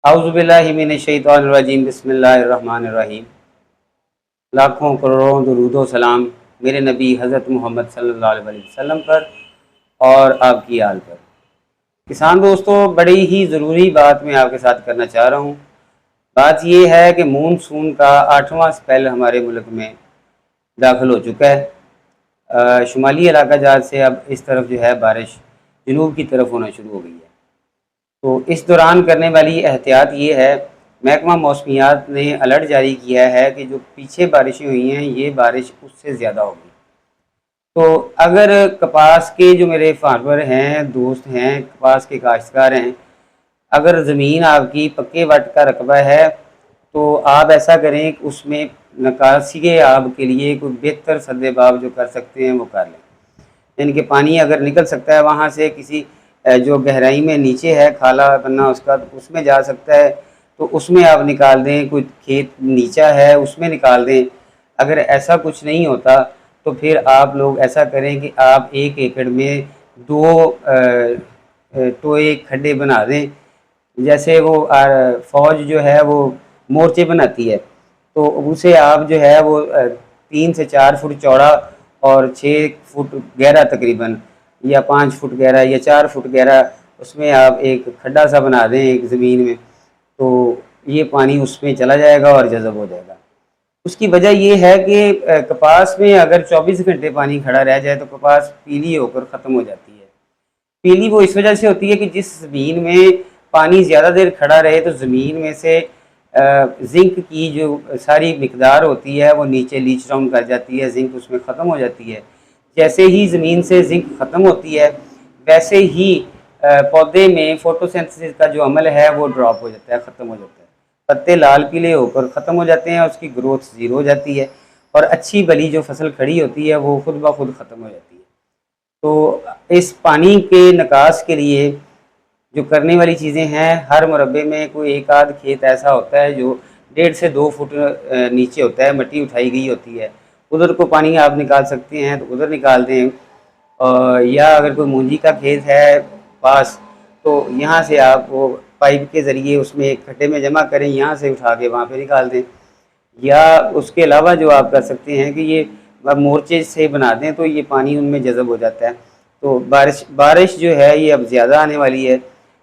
اعوذ باللہ من الشیطان الرجیم، بسم اللہ الرحمن الرحیم۔ لاکھوں کروڑوں درود و سلام میرے نبی حضرت محمد صلی اللہ علیہ وسلم پر اور آپ کی آل پر۔ کسان دوستوں، بڑی ہی ضروری بات میں آپ کے ساتھ کرنا چاہ رہا ہوں۔ بات یہ ہے کہ مونسون کا 8واں سپیل ہمارے ملک میں داخل ہو چکا ہے۔ شمالی علاقہ جات سے اب اس طرف جو ہے بارش جنوب کی طرف ہونا شروع ہو گئی ہے۔ تو اس دوران کرنے والی احتیاط یہ ہے، محکمہ موسمیات نے الرٹ جاری کیا ہے کہ جو پیچھے بارشیں ہوئی ہیں یہ بارش اس سے زیادہ ہوگی۔ تو اگر کپاس کے جو میرے فارمر ہیں، دوست ہیں، کپاس کے کاشتکار ہیں، اگر زمین آپ کی پکے وٹ کا رقبہ ہے تو آپ ایسا کریں کہ اس میں نکاسی آب کے لیے کوئی بہتر سد باب جو کر سکتے ہیں وہ کر لیں۔ یعنی کہ پانی اگر نکل سکتا ہے وہاں سے کسی جو گہرائی میں نیچے ہے کھالا بننا اس کا، اس میں جا سکتا ہے تو اس میں آپ نکال دیں، کوئی کھیت نیچا ہے اس میں نکال دیں۔ اگر ایسا کچھ نہیں ہوتا تو پھر آپ لوگ ایسا کریں کہ آپ 1 ایکڑ میں 2 ٹوئے کھڈے بنا دیں، جیسے وہ فوج جو ہے وہ مورچے بناتی ہے، تو اسے آپ جو ہے وہ 3 سے 4 فٹ چوڑا اور 6 فٹ گہرا تقریباً، یا 5 فٹ گہرا یا 4 فٹ گہرا، اس میں آپ ایک کھڈا سا بنا دیں ایک زمین میں، تو یہ پانی اس میں چلا جائے گا اور جذب ہو جائے گا۔ اس کی وجہ یہ ہے کہ کپاس میں اگر 24 گھنٹے پانی کھڑا رہ جائے تو کپاس پیلی ہو کر ختم ہو جاتی ہے۔ پیلی وہ اس وجہ سے ہوتی ہے کہ جس زمین میں پانی زیادہ دیر کھڑا رہے تو زمین میں سے زنک کی جو ساری مقدار ہوتی ہے وہ نیچے لیچ ڈاؤن کر جاتی ہے، زنک اس میں ختم ہو جاتی ہے۔ جیسے ہی زمین سے زنک ختم ہوتی ہے ویسے ہی پودے میں فوٹوسینتھسس کا جو عمل ہے وہ ڈراپ ہو جاتا ہے، ختم ہو جاتا ہے، پتے لال پیلے ہو کر ختم ہو جاتے ہیں، اس کی گروتھ زیرو ہو جاتی ہے اور اچھی بلی جو فصل کھڑی ہوتی ہے وہ خود بخود ختم ہو جاتی ہے۔ تو اس پانی کے نکاس کے لیے جو کرنے والی چیزیں ہیں، ہر مربے میں کوئی 1 آدھ کھیت ایسا ہوتا ہے جو 1.5 سے 2 فٹ نیچے ہوتا ہے، مٹی اٹھائی گئی ہوتی ہے، ادھر کو پانی آپ نکال سکتے ہیں تو ادھر نکال دیں، یا اگر کوئی مونجی کا کھیت ہے پاس تو یہاں سے آپ وہ پائپ کے ذریعے اس میں ایک کھڈے میں جمع کریں، یہاں سے اٹھا کے وہاں پہ نکال دیں۔ یا اس کے علاوہ جو آپ کر سکتے ہیں کہ یہ مورچے سے بنا دیں تو یہ پانی ان میں جذب ہو جاتا ہے۔ تو بارش جو ہے یہ اب زیادہ آنے والی ہے۔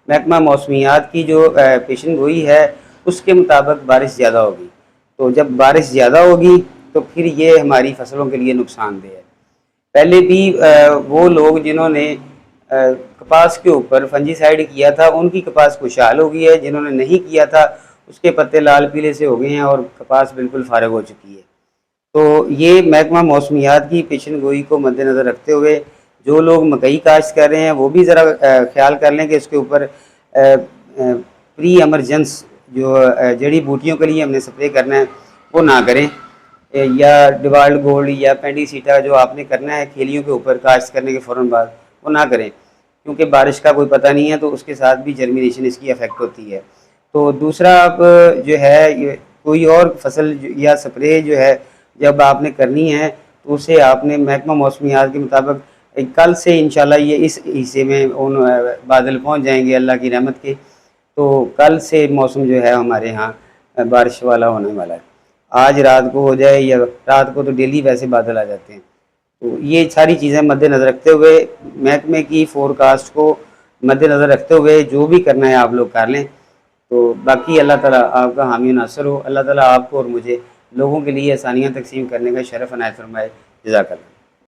محکمہ موسمیات کی جو پیشن گوئی ہے اس کے مطابق بارش زیادہ ہوگی، تو جب بارش زیادہ ہوگی تو پھر یہ ہماری فصلوں کے لیے نقصان دہ ہے۔ پہلے بھی وہ لوگ جنہوں نے کپاس کے اوپر فنجی سائیڈ کیا تھا ان کی کپاس خوشحال ہو گئی ہے، جنہوں نے نہیں کیا تھا اس کے پتے لال پیلے سے ہو گئے ہیں اور کپاس بالکل فارغ ہو چکی ہے۔ تو یہ محکمہ موسمیات کی پیشن گوئی کو مد نظر رکھتے ہوئے جو لوگ مکئی کاشت کر رہے ہیں وہ بھی ذرا خیال کر لیں کہ اس کے اوپر پری ایمرجنس جو جڑی بوٹیوں کے لیے ہم نے سپرے کرنا ہے وہ نہ کریں، یا ڈیوالڈ گولڈ یا پینڈی سیٹا جو آپ نے کرنا ہے کھیلیوں کے اوپر کاشت کرنے کے فوراً بعد وہ نہ کریں، کیونکہ بارش کا کوئی پتہ نہیں ہے تو اس کے ساتھ بھی جرمینیشن اس کی افیکٹ ہوتی ہے۔ تو دوسرا آپ جو ہے کوئی اور فصل یا سپرے جو ہے جب آپ نے کرنی ہے تو اسے آپ نے محکمہ موسمیات کے مطابق کل سے انشاءاللہ یہ اس حصے میں بادل پہنچ جائیں گے اللہ کی رحمت کے، تو کل سے موسم جو ہے ہمارے ہاں بارش والا ہونے والا ہے۔ آج رات کو ہو جائے یا رات کو تو ڈیلی ویسے بادل آ جاتے ہیں۔ تو یہ ساری چیزیں مد نظر رکھتے ہوئے محکمے کی فور کاسٹ کو مد نظر رکھتے ہوئے جو بھی کرنا ہے آپ لوگ کر لیں۔ تو باقی اللہ تعالیٰ آپ کا حامی ناصر ہو، اللہ تعالیٰ آپ کو اور مجھے لوگوں کے لیے آسانیاں تقسیم کرنے کا شرف عنایت فرمائے۔ جزاک اللہ۔